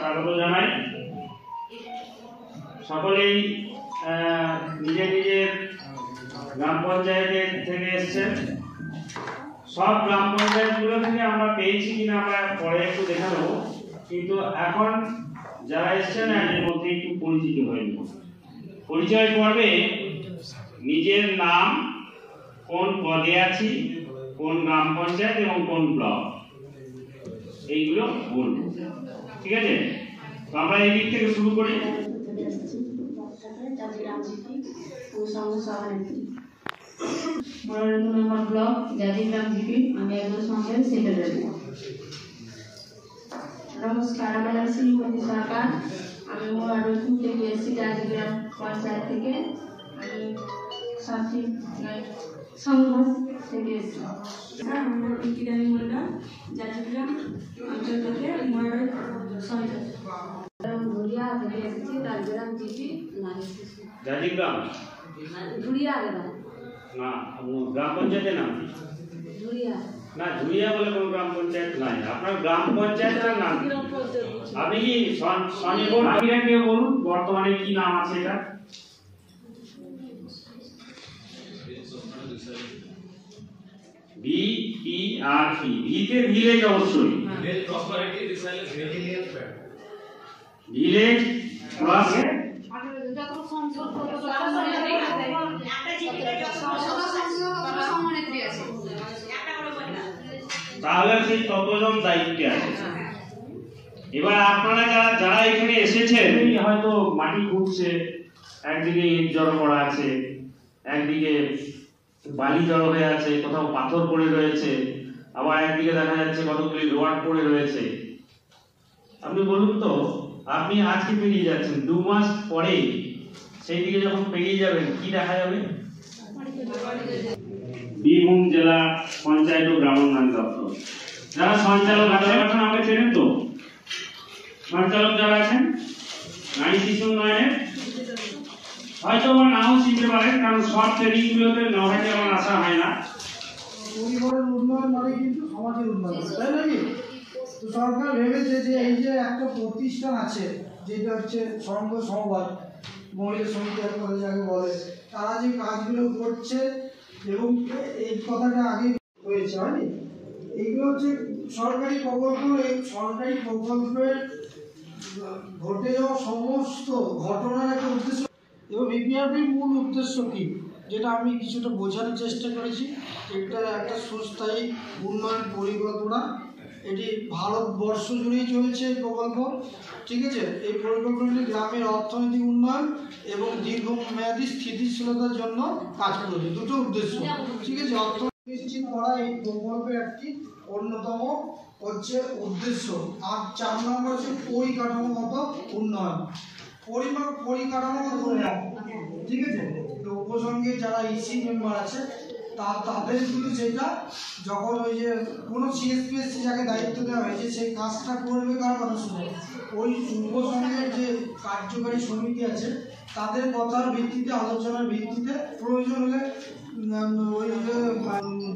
স্বাগত জানাই। সকলেই নিজের নিজের গ্রাম পঞ্চায়েতের থেকে এসছেন। সব গ্রাম পঞ্চায়েতগুলো থেকে আমরা পেয়েছি কিনা আমরা পরে একটু দেখা নেবো, কিন্তু এখন যারা এসছেন এর মধ্যে একটু পরিচিত হয়ে নেব। পরিচয় পর্বে নিজের নাম, কোন পদে আছি, কোন গ্রাম পঞ্চায়েত এবং কোন ব্লক, এইগুলো বলবো। ঠিক আছে, তো আমরা এই দিক থেকে শুরু করি। ব্লক জাজিগ্রাম জিপি, আমি একজন সঙ্গে সেক্রেটারি। নমস্কার, আমার নাম শ্রীমতী সরকার। আমি মোরারুল থেকে এসেছি, জাজিগ্রাম পঞ্চায়েত থেকে। আমি সাথী সংঘ থেকে এসেছি। আমার কিরানি মোল্লা, জাজিগ্রাম অঞ্চল থেকে মোরারুল সংঘ। ধুরিয়া থেকে এসেছি, জাজিগ্রাম জিপি। জাজিগ্রাম ধুরিয়া গ্রাম না, গ্রাম পঞ্চায়েতের নাম ধুরিয়া না, ধুরিয়া বলে কোন গ্রাম পঞ্চায়েত নাই। আপনার গ্রাম পঞ্চায়েতের নাম আপনি কি স্বনির্ভর আবিরাকে বলুন, বর্তমানে কি নাম আছে এটা? VPRP, ভিতে ভিলেজ, অবশ্যই ভিলেজ প্লাস তাহলে সেই ততজন দায়িত্বে আছে। এবার আপনারা যারা এখানে এসেছেন, হয়তো মাটি ঘুরছে, একদিকে ইট জড়ো করা আছে, একদিকে বালি জড়ো হয়ে আছে, কোথাও পাথর পড়ে রয়েছে, আবার একদিকে দেখা যাচ্ছে কতগুলি রড পড়ে রয়েছে। আপনি বলুন তো, আপনি আজকে পেরিয়ে যাচ্ছেন, 2 মাস পরে সেই দিকে যখন পেরিয়ে যাবেন, কি দেখা যাবে? বীরভূম জেলা পঞ্চায়েত ও গ্রামোন্নয়ন দপ্তর। যারা সঞ্চালক আছেন, আমাকে চেনেন তো? সঞ্চালক যারা আছেন নারী শিশু উন্নয়নের, হয়তো আমার নাও চিনতে পারেন, কারণ শর্ট ট্রেনিং গুলোতে নয় যেমন আসা হয় না। পরিবারের উন্নয়ন মানে কিন্তু সমাজের উন্নয়ন, তাই নাকি? তো সরকার ভেবেছে যে এই যে একটা প্রতিষ্ঠান আছে, যেটা হচ্ছে সংঘ সমবায় মহিলা সমিতি যাকে বলে, তারা যে কাজগুলো করছে এবং এই কথাটা আগে হয়েছে, হয়নি? এইগুলো হচ্ছে সরকারি প্রকল্প। এই সরকারি প্রকল্পের ঘটে যাওয়া সমস্ত ঘটনার একটা উদ্দেশ্য এবং বিপিআরপির মূল উদ্দেশ্য কি, যেটা আমি কিছুটা বোঝানোর চেষ্টা করেছি। এটা একটা সুস্থায়ী উন্নয়ন পরিকল্পনা। এটি ভারতবর্ষ জুড়েই চলছে এই প্রকল্প। ঠিক আছে, এই প্রকল্পটি গ্রামের অর্থনৈতিক উন্নয়ন এবং দীর্ঘমেয়াদী স্থিতিশীলতার জন্য কাজ করবে, দুটো উদ্দেশ্য। ঠিক আছে, অর্থনীতি নিশ্চিত করা এই প্রকল্পের একটি অন্যতম হচ্ছে উদ্দেশ্য। আর 4 নম্বর হচ্ছে পরিকাঠামোগত উন্নয়ন। পরিকাঠামোগত উন্নয়ন, ঠিক আছে। তো উপসংঘের যারা ইসি মেম্বার আছে তাদের কিন্তু সেটা যখন ওই যে কোনো সিএসপিএসসি যাকে দায়িত্ব দেওয়া হয়েছে, সেই কাজটা করবে কার কথা শুনে? ওই উপসংঘের যে কার্যকারী সমিতি আছে তাদের কথার ভিত্তিতে, আলোচনার ভিত্তিতে প্রয়োজন হলে ওই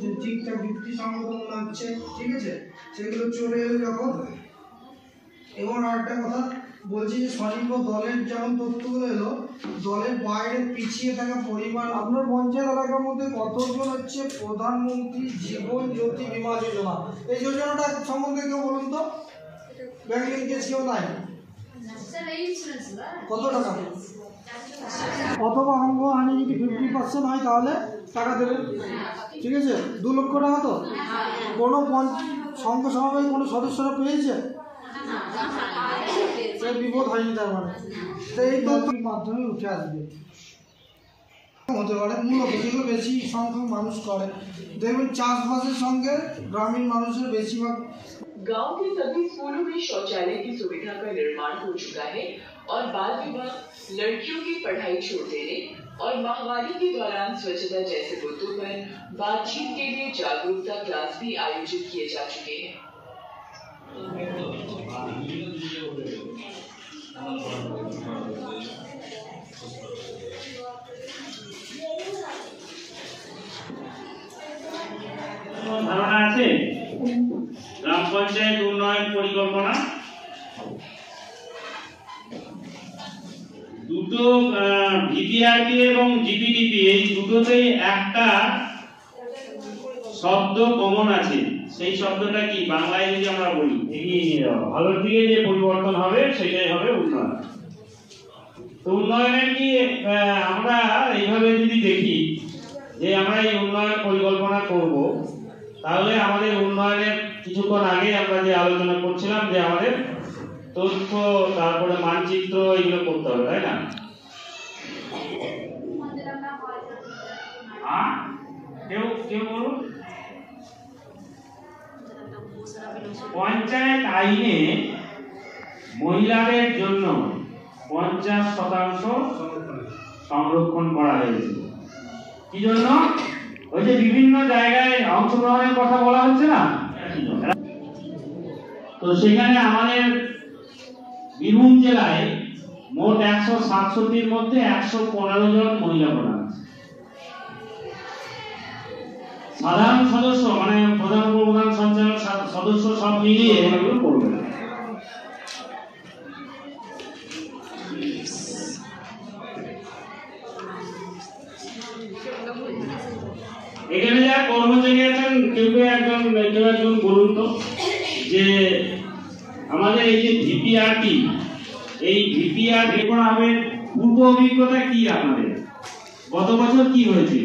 যে ঠিকঠাক যুক্তিসঙ্গত মনে হচ্ছে, ঠিক আছে, সেগুলো চলে এলো যখন। এবং আরেকটা কথা বলছি যে স্বনির্ভর দলের যেমন তথ্যগুলো এলো, দলের বাইরে পিছিয়ে থাকা পরিমাণ। আপনার পঞ্চায়েত এলাকার মধ্যে কতজন হচ্ছে প্রধানমন্ত্রী জীবন জ্যোতি বীমা যোজনা, এই যোজনাটা সম্বন্ধে কেউ বলুন তো? ব্যাংক লিঙ্কেজ কেউ নাই? কত টাকা? অথবা অঙ্গহানি যদি 50% হয় তাহলে টাকা দেবেন। ঠিক আছে, 2 লক্ষ টাকা। তো কোনো সংঘ সমাবেশ কোনো সদস্যরা পেয়েছে? সে বিপদ হয়নি তার মানে। তো এই তথ্যের মাধ্যমে উঠে আসবে হতে পারে। মূলত যেগুলো বেশি সংখ্যক মানুষ করে দেখবেন চাষবাসের সঙ্গে গ্রামীণ মানুষের বেশিরভাগ। गांव के सभी स्कूलों में शौचालय की सुविधा का निर्माण हो चुका है और बाल विवाह, लड़कियों की पढ़ाई छोड़ देने और महामारी के दौरान स्वच्छता जैसे मुद्दों पर बातचीत के लिए जागरूकता क्लास भी आयोजित किए जा चुके हैं। ধারণা আছে গ্রাম পঞ্চায়েত উন্নয়ন পরিকল্পনা দুটো ভিপিআরপি এবং জিপিডিপি এই দুটোতেই একটা শব্দ কমন আছে। সেই শব্দটা কি বাংলায় যদি আমরা বলি এগিয়ে নিয়ে যাওয়া, ভালোর দিকে যে পরিবর্তন হবে সেটাই হবে উন্নয়ন। তো উন্নয়নের কি আমরা এইভাবে যদি দেখি যে আমরা এই উন্নয়ন পরিকল্পনা করব, তাহলে আমাদের উন্নয়নের কিছুক্ষণ আগে আমরা যে আলোচনা করছিলাম যে আমাদের তথ্য তারপরে মানচিত্র এগুলো করতে হবে, তাই না? কেউ কেউ বলুন। পঞ্চায়েত আইনে মহিলাদের জন্য 50% সংরক্ষণ করা হয়েছে। কি জন্য? ওই যে বিভিন্ন জায়গায় অংশগ্রহণের কথা বলা হচ্ছে না, তো সেখানে আমাদের বীরভূম জেলায় মোট 167টির মধ্যে 115 জন মহিলা প্রধান আছে। সাধারণ সদস্য মানে প্রধান উপপ্রধান সঞ্চালক সদস্য সব মিলিয়ে এগুলো করবে। এখানে যারা কর্মচারী আছেন কেউ একজন বলুন তো যে আমাদের এই যে ভিপিআরপি, এই ভিপিআরপি হবে পূর্ব অভিজ্ঞতা কি আপনাদের? গত বছর কি হয়েছিল?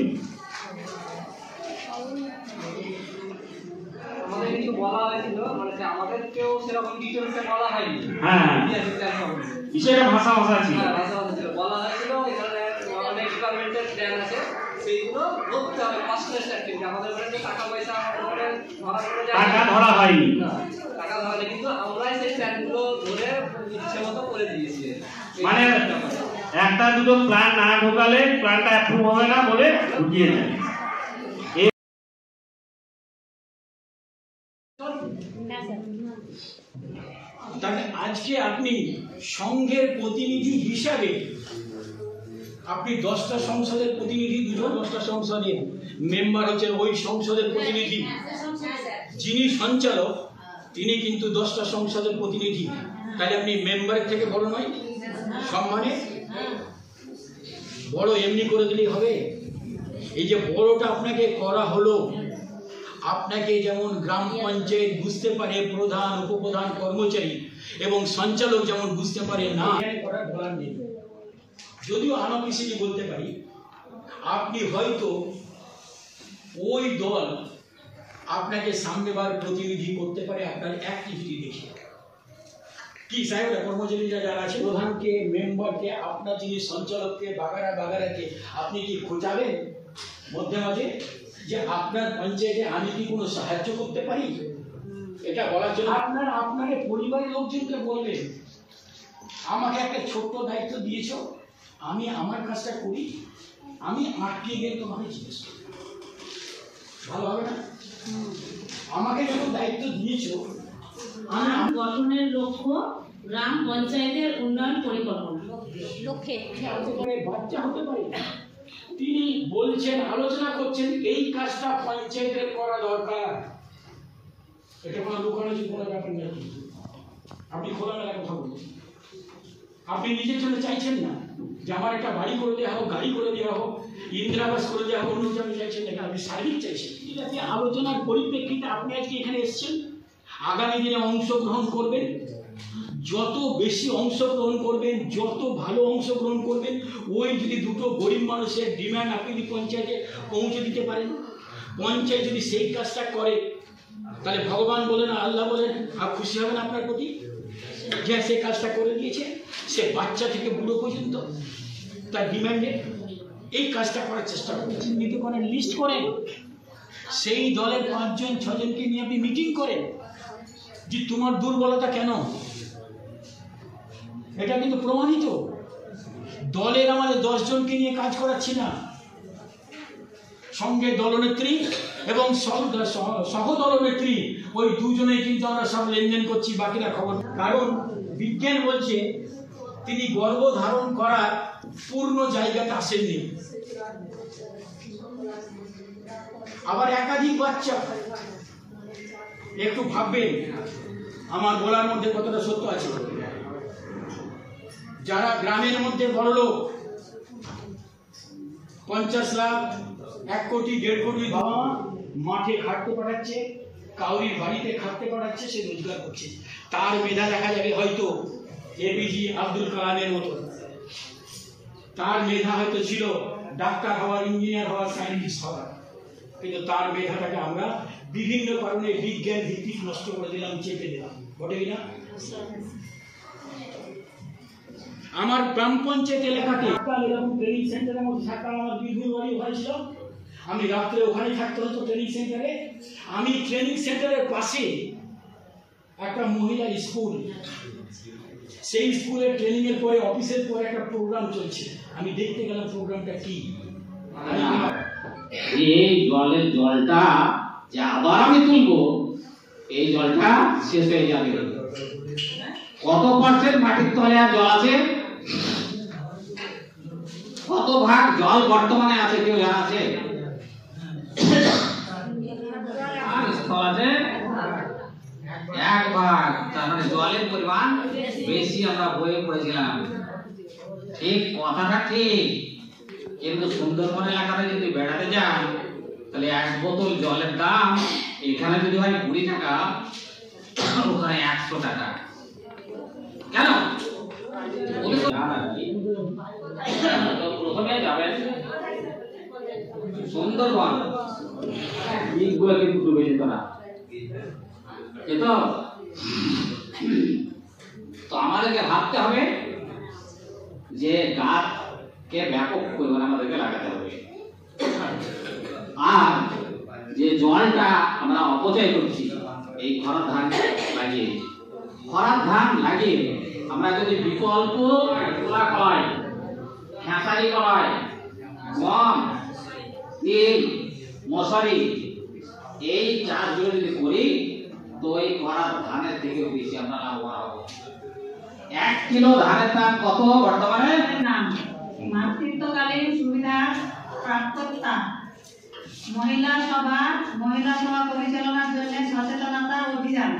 আমাদের কিছু বলা হয়েছিল, মানে আমাদেরকেও সেরকম ডিটেলসে বলা হয়নি। হ্যাঁ, বিষয়টা ভাষা ছিল। হ্যাঁ, ভাষা ছিল, বলা হয়েছিল এখানে অনেক ডিপার্টমেন্টের প্ল্যান আছে, সেইগুলো ধরতে হবে। পার্সোনাল অ্যাক্টিভিটি আমাদের কাছে টাকা পয়সা আমাদের টাকা ধরা হয়নি, টাকা ধরা হয়নি, কিন্তু আমরাই সেই প্ল্যানগুলো ধরে ইচ্ছে মতো করে দিয়েছি। মানে একটা দুটো প্ল্যান না ঢোকালে প্ল্যানটা অ্যাপ্রুভ হবে না বলে ঢুকিয়ে দেয়। তাহলে আজকে আপনি সংঘের প্রতিনিধি হিসাবে আপনি 10টা সংসদের প্রতিনিধি, 10টা সংসদের মেম্বার হচ্ছেন ওই সংসদের প্রতিনিধি। যিনি সঞ্চালক তিনি কিন্তু 10টা সংসদের প্রতিনিধি। তাহলে আপনি মেম্বারের থেকে বড় নয়, সম্মানে বড় এমনি করে দিলেই হবে? এই যে বড়টা আপনাকে করা হলো, আপনাকে যেমন গ্রাম পঞ্চায়েত বুঝতে পারে প্রধান উপপ্রধান কর্মচারী এবং সঞ্চালক যেমন বুঝতে পারে না, করার বলার নেই। যদিও আনঅফিসিয়ালি বলতে পারি, আপনি হয়তো ওই দল আপনাকে সামনেবার প্রতিনিধি করতে পারে আপনার অ্যাক্টিভিটি দেখে। কি সাহেবরা কর্মচারীরা যারা আছে, প্রধানকে মেম্বারকে আপনার যিনি সঞ্চালককে বাগারাকে আপনি কি খোঁজাবেন মধ্যে মাঝে যে আপনার পঞ্চায়েতে আমি কি কোনো সাহায্য করতে পারি? এটা বলার জন্য আপনার পরিবারের লোকজনকে বলবেন আমাকে একটা ছোট্ট দায়িত্ব দিয়েছ, আমি আমার কাজটা করি, আমি আটকে গেলে তোমাকে জিজ্ঞেস করি, ভালো হবে না? আমাকে যখন দায়িত্ব দিয়েছ, আমি গঠনের লক্ষ্য গ্রাম পঞ্চায়েতের উন্নয়ন পরিকল্পনা লক্ষ্যে বাচ্চা হতে পারে, তিনি বলছেন আলোচনা করছেন এই কাজটা পঞ্চায়েতের করা দরকার। এটা কোনো লুকানোর কোনো ব্যাপার নেই, আপনি খোলামেলা কথা বলছেন। আপনি নিজের জন্য চাইছেন না যে আমার একটা বাড়ি করে দেওয়া হোক, গাড়ি করে দেওয়া হোক, ইন্দিরাবাস করে দেওয়া হোক, অন্য জন্য চাইছেন না, আপনি সার্বিক চাইছেন। আপনি আলোচনার পরিপ্রেক্ষিতে আপনি আজকে এখানে এসেছেন, আগামী দিনে অংশগ্রহণ করবেন। যত বেশি অংশগ্রহণ করবেন, যত ভালো অংশগ্রহণ করবেন, ওই যদি দুটো গরিব মানুষের ডিমান্ড আপনি যদি পঞ্চায়েতে পৌঁছে দিতে পারেন, পঞ্চায়েত যদি সেই কাজটা করে, তাহলে ভগবান বলেন, আল্লাহ বলেন, আর খুশি হবেন আপনার প্রতি যে সে কাজটা করে দিয়েছে। সে বাচ্চা থেকে বুড়ো পর্যন্ত তার ডিমান্ডে এই কাজটা করার চেষ্টা করছে। চিহ্নিত করেন, লিস্ট করেন, সেই দলের 5 জন 6 জনকে নিয়ে আপনি মিটিং করেন যে তোমার দুর্বলতা কেন। এটা কিন্তু প্রমাণিত। দলের আমাদের 10 জনকে নিয়ে কাজ করাচ্ছি না, সঙ্গে দলনেত্রী এবং সহ দলনেত্রী ওই 2 জনেই কিন্তু আমরা সব লেনদেন করছি, বাকিরা খবর। কারণ বিজ্ঞান বলছে তিনি গর্ভধারণ করার পূর্ণ জায়গাতে আসেননি। আবার একাধিক বাচ্চা, একটু ভাববেন আমার বলার মধ্যে কতটা সত্য আছে। যারা গ্রামের মধ্যে বড় লোক, 50 লাখ 1 কোটি 1.5 কোটি বাবা মাঠে খাটতে পাঠাচ্ছে, কাউরির বাড়িতে খাটতে পাঠাচ্ছে, সে রোজগার করছে। তার মেধা দেখা যাবে হয়তো এপিজে আব্দুল কালামের মতো, তার মেধা হয়তো ছিল ডাক্তার হওয়ার, ইঞ্জিনিয়ার হওয়ার, সায়েন্টিস্ট হওয়ার, কিন্তু তার মেধাটাকে আমরা বিভিন্ন কারণে বিজ্ঞান ভিত্তিক নষ্ট করে দিলাম, চেপে দিলাম। ঘটে কিনা? আমার গ্রাম পঞ্চায়েত এলাকাতে এরকম ট্রেনিং সেন্টারের মধ্যে থাকতাম। আমার বীরভূম বাড়ি ওখানে ছিল, আমি রাত্রে ওখানে থাকতে হতো ট্রেনিং সেন্টারে। আমি ট্রেনিং সেন্টারের পাশে একটা মহিলা স্কুল, সেই স্কুলের ট্রেনিং এর পরে অফিসের পরে একটা প্রোগ্রাম চলছে। আমি দেখতে গেলাম প্রোগ্রামটা কি। এই জলটা যে আবার আমি তুলবো, এই জলটা শেষ হয়ে যাবে। কত পার্সেন্ট মাটির তলে আর জল আছে? কত ভাগ জল বর্তমানে আছে কেউ জানা আছে? আর স্থল আছে 1 ভাগ। তার মানে জলের পরিমাণ বেশি আমরা বয়ে পড়েছিলাম। ঠিক, কথাটা ঠিক, কিন্তু সুন্দরবন এলাকাতে যদি বেড়াতে যান তাহলে 1 বোতল জলের দাম এখানে যদি হয় 20 টাকা, ওখানে 100 টাকা। কেন? প্রথমে যাবেন সুন্দরবন, এইগুলো কিন্তু ডুবে যেত না, তো আমাদেরকে ভাবতে হবে যে গাছকে ব্যাপক পরিমাণে আমাদেরকে লাগাতে হবে। আর যে জলটা আমরা অপচয় করছি এই খরার ধান লাগিয়ে, আমরা যদি বিকল্প তোলা কলাই, খেসারি কলাই, গম, তিল, মশারি এই চাষগুলো যদি করি তো এই খরার ধানের থেকে বেশি আমরা লাভবান হব। 1 কিলো ধানের দাম কত বর্তমানে? মাতৃত্বকালীন সুবিধা প্রাপ্ততা, মহিলা সভা পরিচালনার জন্য সচেতনতা অভিযান,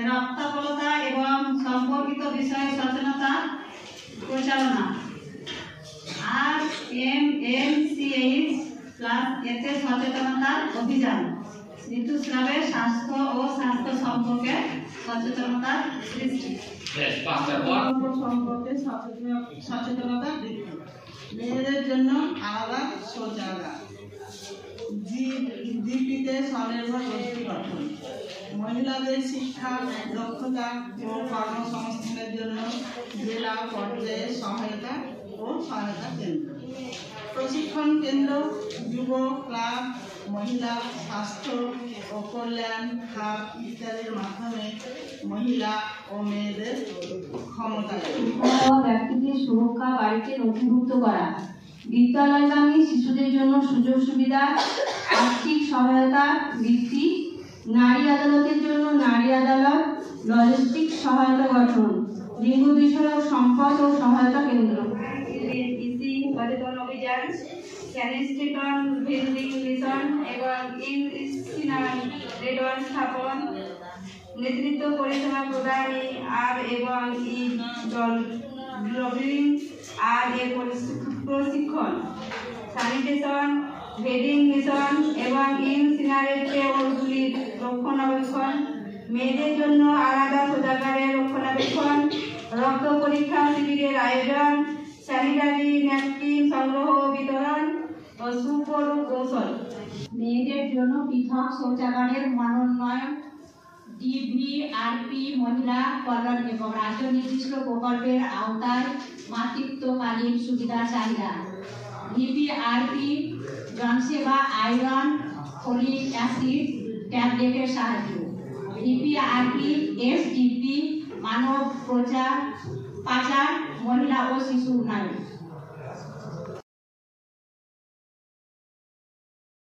রক্তাল্পতা এবং সম্পর্কিত বিষয়ে সচেতনতা পরিচালনা, আর MMCH প্লাস এতে সচেতনতা অভিযান, ঋতুস্রাবের স্বাস্থ্য ও স্বাস্থ্য সম্পর্কে সচেতনতা সৃষ্টি, সম্পর্কে সচেতনতা বৃদ্ধি, মেয়েদের জন্য আলাদা শৌচাগার, জিপিতে স্বনির্ভর গোষ্ঠী গঠন, মহিলাদের শিক্ষা, দক্ষতা ও কর্মসংস্থানের জন্য জেলা পর্যায়ে সহায়তা কেন্দ্র, প্রশিক্ষণ কেন্দ্র, যুব ক্লাব, মহিলা স্বাস্থ্য ও কল্যাণ হাব ইত্যাদির মাধ্যমে মহিলা ও মেয়েদের ক্ষমতায়ন। ব্যক্তিদের সুরক্ষা বাড়িতে নথিভুক্ত করা, বিদ্যালয়গামী শিশুদের জন্য সুযোগ সুবিধা, আর্থিক সহায়তা বৃদ্ধি, নারী আদালতের জন্য নারী আদালত, লজিস্টিক সহায়তা গঠন, লিঙ্গ বিষয়ক সম্পদ ও সহায়তা কেন্দ্র, সচেতন অভিযান, স্যানিটেশন ভেন্ডিং মিশন এবং ইনসিনারেটর স্থাপন, নেতৃত্ব পরিষেবা প্রদান, আর এবং ড্রবিং আর এর প্রশিক্ষণ, স্যানিটেশন ভেন্ডিং মিশন এবং ইনসিনারেটরগুলির রক্ষণাবেক্ষণ, মেয়েদের জন্য আলাদা শৌচাগারের রক্ষণাবেক্ষণ, রক্ত পরীক্ষা শিবিরের আয়োজন, স্যানিটারি ন্যাপকিন সংগ্রহ বিতরণ ও সুপর কৌশল, মেয়েদের জন্য পৃথক শৌচাগারের মনোন্নয়ন, ডিভিআরপি মহিলা কল্যাণ এবং রাজ্য নির্দিষ্ট প্রকল্পের আওতায় মাতৃত্বকালীন সুবিধা চাহিদা। ডিভিআরপি জনসেবা আয়রন ফলিক অ্যাসিড ট্যাবলেটের সাহায্য। ডিভিআরপি এসডিপি মানব পাচার মহিলা ও শিশু উন্নয়ন।